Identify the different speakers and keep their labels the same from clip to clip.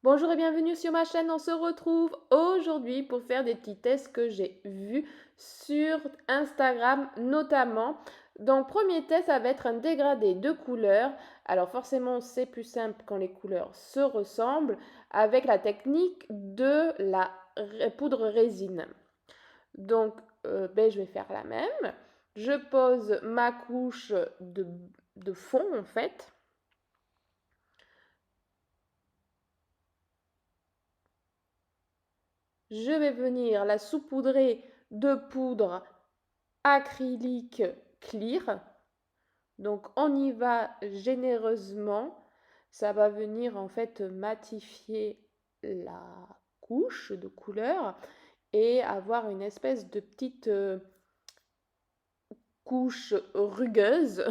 Speaker 1: Bonjour et bienvenue sur ma chaîne, on se retrouve aujourd'hui pour faire des petits tests que j'ai vus sur Instagram notamment. Donc premier test, ça va être un dégradé de couleurs. Alors forcément c'est plus simple quand les couleurs se ressemblent avec la technique de la poudre résine. Donc je vais faire la même. Je pose ma couche de fond en fait. Je vais venir la saupoudrer de poudre acrylique clear. Donc on y va généreusement. Ça va venir en fait matifier la couche de couleur et avoir une espèce de petite couche rugueuse.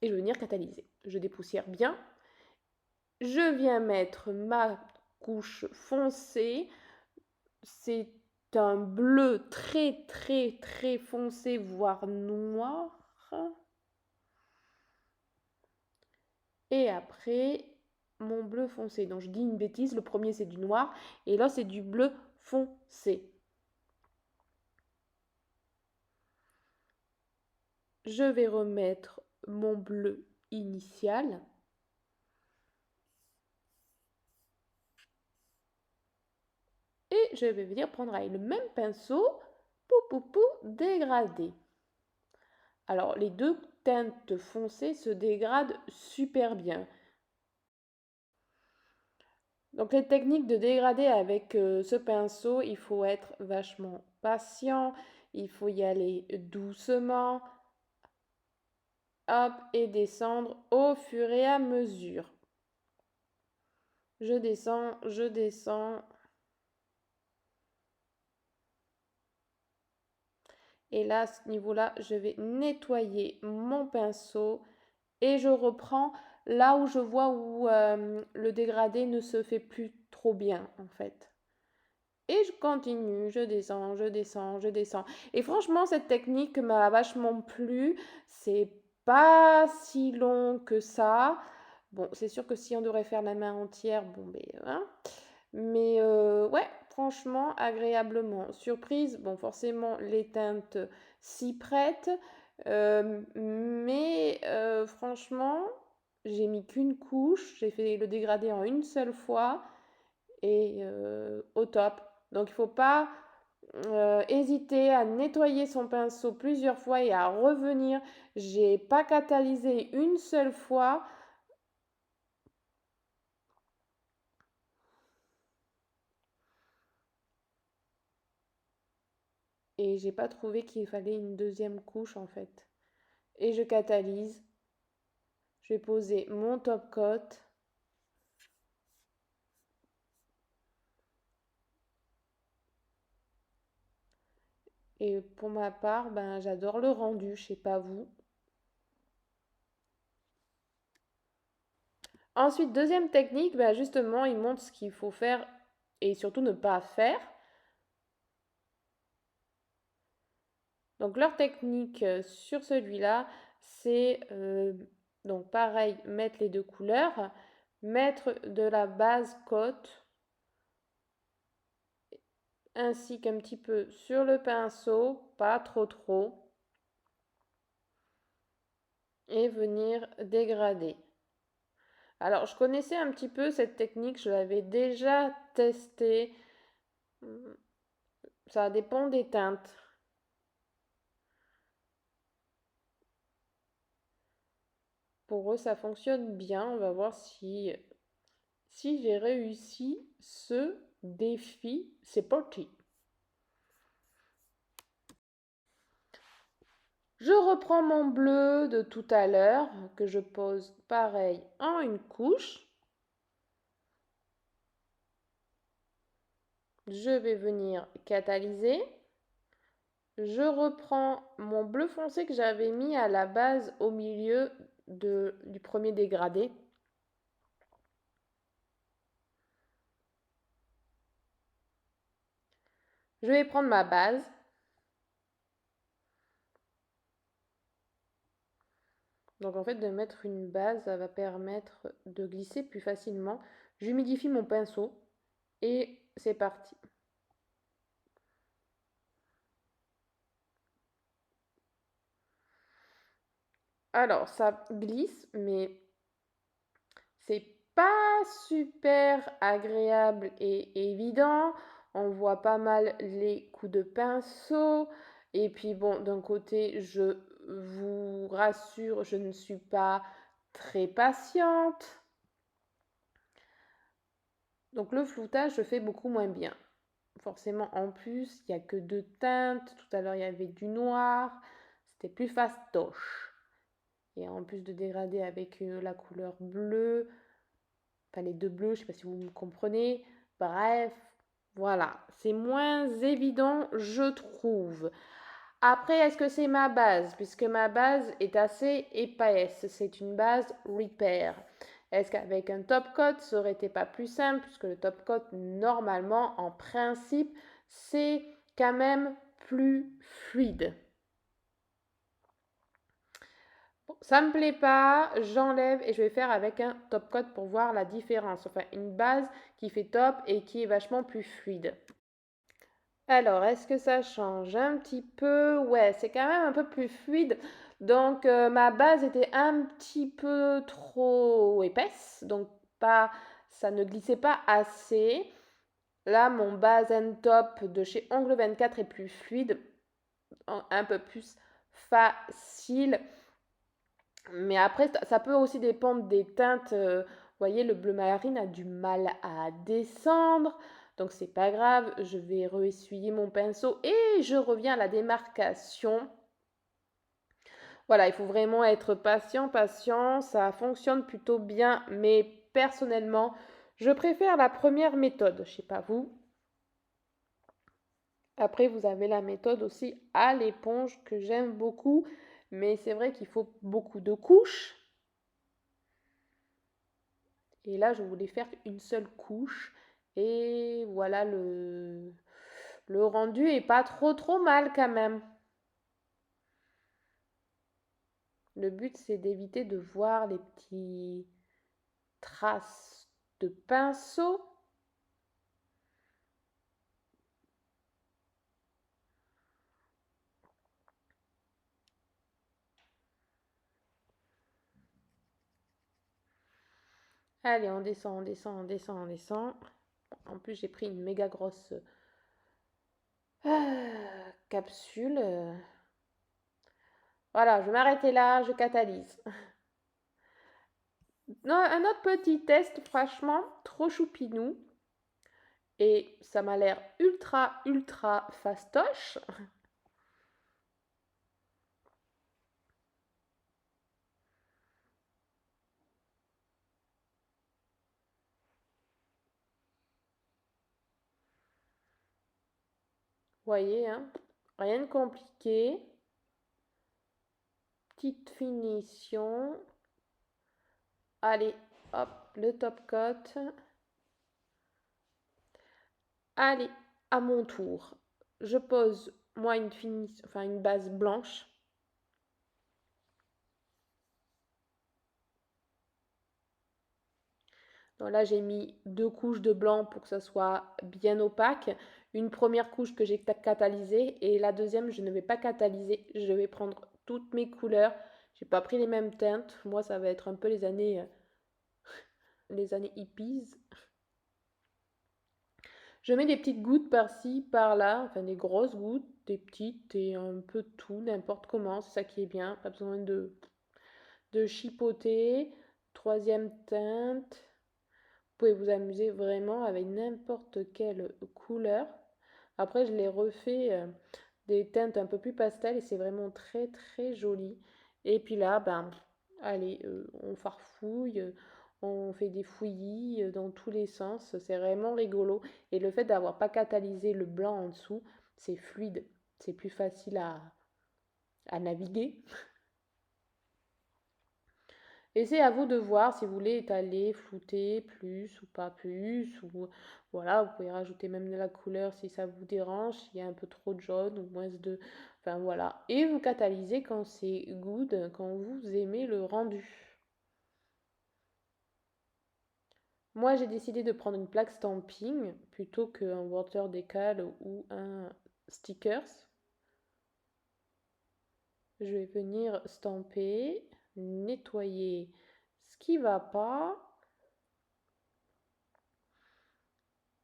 Speaker 1: Et je vais venir catalyser. Je dépoussière bien. Je viens mettre ma couche foncée. C'est un bleu très très très foncé, voire noir. Et après, mon bleu foncé. Donc je dis une bêtise, le premier c'est du noir et là c'est du bleu foncé. Je vais remettre mon bleu initial. Et je vais venir prendre avec le même pinceau, dégrader. Alors les deux teintes foncées se dégradent super bien. Donc les techniques de dégrader avec ce pinceau, il faut être vachement patient, il faut y aller doucement, hop, et descendre au fur et à mesure. Je descends, je descends. Et là, à ce niveau-là, je vais nettoyer mon pinceau et je reprends là où je vois où le dégradé ne se fait plus trop bien en fait. Et je continue, je descends, je descends, je descends. Et franchement, cette technique m'a vachement plu. C'est pas si long que ça. Bon, c'est sûr que si on devrait faire la main entière, bon, ben, hein. Mais ouais, franchement, agréablement surprise. Bon, forcément, les teintes s'y prêtent. Mais franchement, j'ai mis qu'une couche. J'ai fait le dégradé en une seule fois. Et au top. Donc il ne faut pas hésiter à nettoyer son pinceau plusieurs fois et à revenir. J'ai pas catalysé une seule fois. Et j'ai pas trouvé qu'il fallait une deuxième couche en fait. Et je catalyse. Je vais poser mon top coat. Et pour ma part, ben, j'adore le rendu, je sais pas vous. Ensuite, deuxième technique, ben justement, il montre ce qu'il faut faire et surtout ne pas faire. Donc leur technique sur celui-là, c'est donc pareil, mettre les deux couleurs, mettre de la base coat ainsi qu'un petit peu sur le pinceau, pas trop trop, et venir dégrader. Alors je connaissais un petit peu cette technique, je l'avais déjà testée. Ça dépend des teintes. Pour eux, ça fonctionne bien. On va voir si j'ai réussi ce défi. C'est parti. Je reprends mon bleu de tout à l'heure que je pose pareil en une couche. Je vais venir catalyser. Je reprends mon bleu foncé que j'avais mis à la base au milieu du premier dégradé. Je vais prendre ma base. Donc en fait de mettre une base, ça va permettre de glisser plus facilement J'humidifie mon pinceau et c'est parti. Alors, ça glisse, mais c'est pas super agréable et évident. On voit pas mal les coups de pinceau. Et puis bon, d'un côté, je vous rassure, je ne suis pas très patiente. Donc le floutage, je fais beaucoup moins bien. Forcément, en plus, il n'y a que deux teintes. Tout à l'heure, il y avait du noir. C'était plus fastoche. Et en plus de dégrader avec la couleur bleue, enfin les deux bleus, je ne sais pas si vous me comprenez. Bref, voilà, c'est moins évident, je trouve. Après, est-ce que c'est ma base? Puisque ma base est assez épaisse, c'est une base Repair. Est-ce qu'avec un top coat, ça aurait été pas plus simple? Puisque le top coat, normalement, en principe, c'est quand même plus fluide. Bon, ça me plaît pas, j'enlève et je vais faire avec un top coat pour voir la différence. Enfin, une base qui fait top et qui est vachement plus fluide. Alors, est-ce que ça change un petit peu? Ouais, c'est quand même un peu plus fluide. Donc, ma base était un petit peu trop épaisse. Donc, pas, ça ne glissait pas assez. Là, mon base and top de chez Ongle 24 est plus fluide, un peu plus facile. Mais après, ça peut aussi dépendre des teintes. Vous voyez, le bleu marine a du mal à descendre. Donc, c'est pas grave. Je vais re-essuyer mon pinceau et je reviens à la démarcation. Voilà, il faut vraiment être patient, patient. Ça fonctionne plutôt bien. Mais personnellement, je préfère la première méthode. Je sais pas vous. Après, vous avez la méthode aussi à l'éponge que j'aime beaucoup. Mais c'est vrai qu'il faut beaucoup de couches. Et là, je voulais faire une seule couche. Et voilà, le rendu est pas trop mal quand même. Le but, c'est d'éviter de voir les petites traces de pinceau. Allez, on descend, on descend, on descend, on descend. En plus, j'ai pris une méga grosse capsule. Voilà, je vais m'arrêter là, je catalyse. Non, un autre petit test, franchement, trop choupinou. Et ça m'a l'air ultra fastoche. Voyez, hein, rien de compliqué. Petite finition. Allez, hop, le top coat. Allez, à mon tour. Je pose, moi, une base blanche. Donc là, j'ai mis deux couches de blanc pour que ça soit bien opaque. Une première couche que j'ai catalysée et la deuxième, je ne vais pas catalyser. Je vais prendre toutes mes couleurs. J'ai pas pris les mêmes teintes. Moi, ça va être un peu les années hippies. Je mets des petites gouttes par-ci, par-là, enfin des grosses gouttes, des petites et un peu de tout, n'importe comment, c'est ça qui est bien, pas besoin de chipoter. Troisième teinte, vous pouvez vous amuser vraiment avec n'importe quelle couleur. Après, je l'ai refait des teintes un peu plus pastel et c'est vraiment très joli. Et puis là, ben, allez, on farfouille, on fait des fouillis dans tous les sens. C'est vraiment rigolo. Et le fait d'avoir pas catalysé le blanc en dessous, c'est fluide. C'est plus facile à naviguer. Et c'est à vous de voir si vous voulez étaler, flouter plus ou pas plus. Ou voilà, vous pouvez rajouter même de la couleur si ça vous dérange, s'il y a un peu trop de jaune ou moins de. Enfin voilà. Et vous catalysez quand c'est good, quand vous aimez le rendu. Moi, j'ai décidé de prendre une plaque stamping plutôt qu'un water decal ou un stickers. Je vais venir stamper, nettoyer ce qui va pas.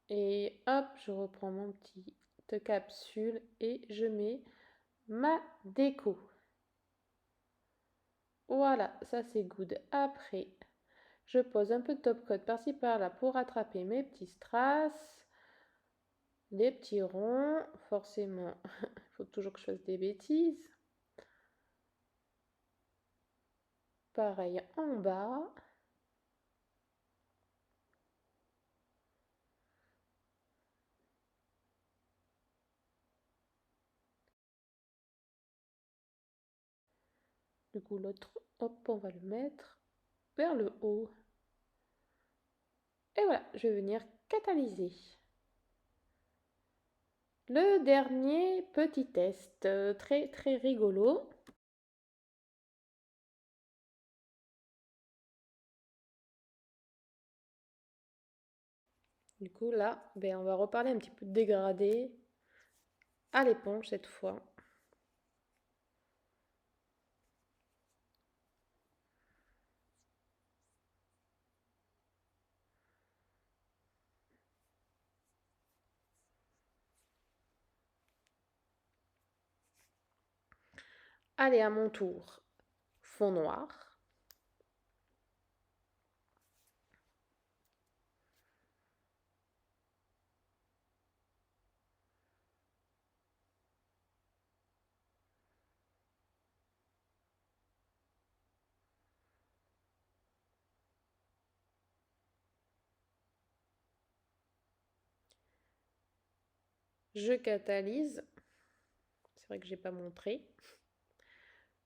Speaker 1: Et hop, je reprends mon petite capsule et je mets ma déco. Voilà, ça c'est good. Après, je pose un peu de top coat par-ci par-là pour attraper mes petits strass, les petits ronds. Forcément, il faut toujours que je fasse des bêtises. Pareil en bas. Du coup, l'autre, hop, on va le mettre vers le haut. Et voilà, je vais venir catalyser. Le dernier petit test, très très rigolo. Du coup, là, ben, on va reparler un petit peu de dégradé à l'éponge cette fois. Allez, à mon tour, fond noir. Je catalyse. C'est vrai que j'ai pas montré.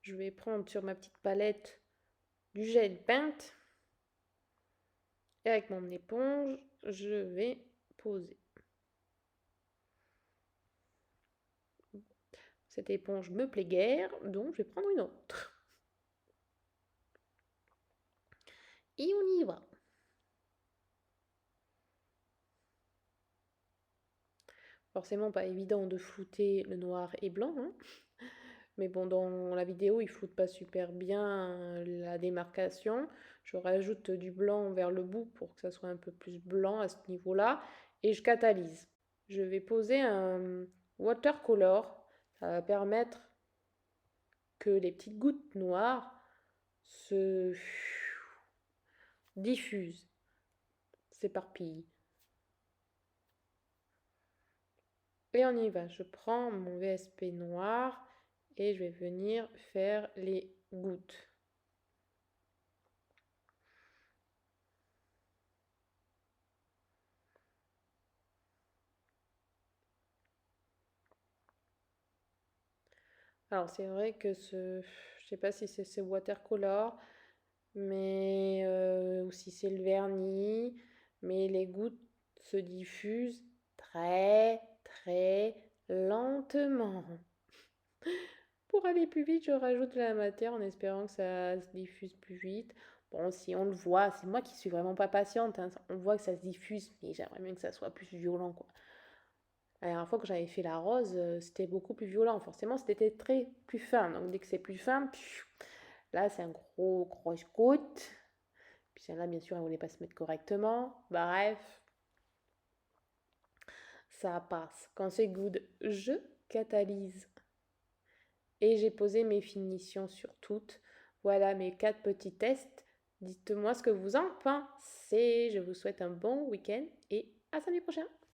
Speaker 1: Je vais prendre sur ma petite palette du gel paint. Et avec mon éponge, je vais poser. Cette éponge me plaît guère, donc je vais prendre une autre. Et on y va. Forcément pas évident de flouter le noir et blanc, hein. Mais bon, dans la vidéo, il floute pas super bien la démarcation. Je rajoute du blanc vers le bout pour que ça soit un peu plus blanc à ce niveau-là. Et je catalyse. Je vais poser un watercolor. Ça va permettre que les petites gouttes noires se diffusent, s'éparpillent. Et on y va. Je prends mon VSP noir et je vais venir faire les gouttes. Alors c'est vrai que je sais pas si c'est ce watercolor, mais ou si c'est le vernis, mais les gouttes se diffusent très très lentement. Pour aller plus vite, je rajoute de la matière en espérant que ça se diffuse plus vite. Bon, si on le voit, c'est moi qui suis vraiment pas patiente, hein. On voit que ça se diffuse, mais j'aimerais bien que ça soit plus violent, quoi. La dernière fois que j'avais fait la rose, c'était beaucoup plus violent. Forcément, c'était très plus fin. Donc dès que c'est plus fin, là c'est un gros goutte. Puis celle-là, bien sûr, elle voulait pas se mettre correctement. Bref, ça passe. Quand c'est good, je catalyse. Et j'ai posé mes finitions sur toutes. Voilà mes 4 petits tests. Dites-moi ce que vous en pensez. Je vous souhaite un bon week-end et à samedi prochain.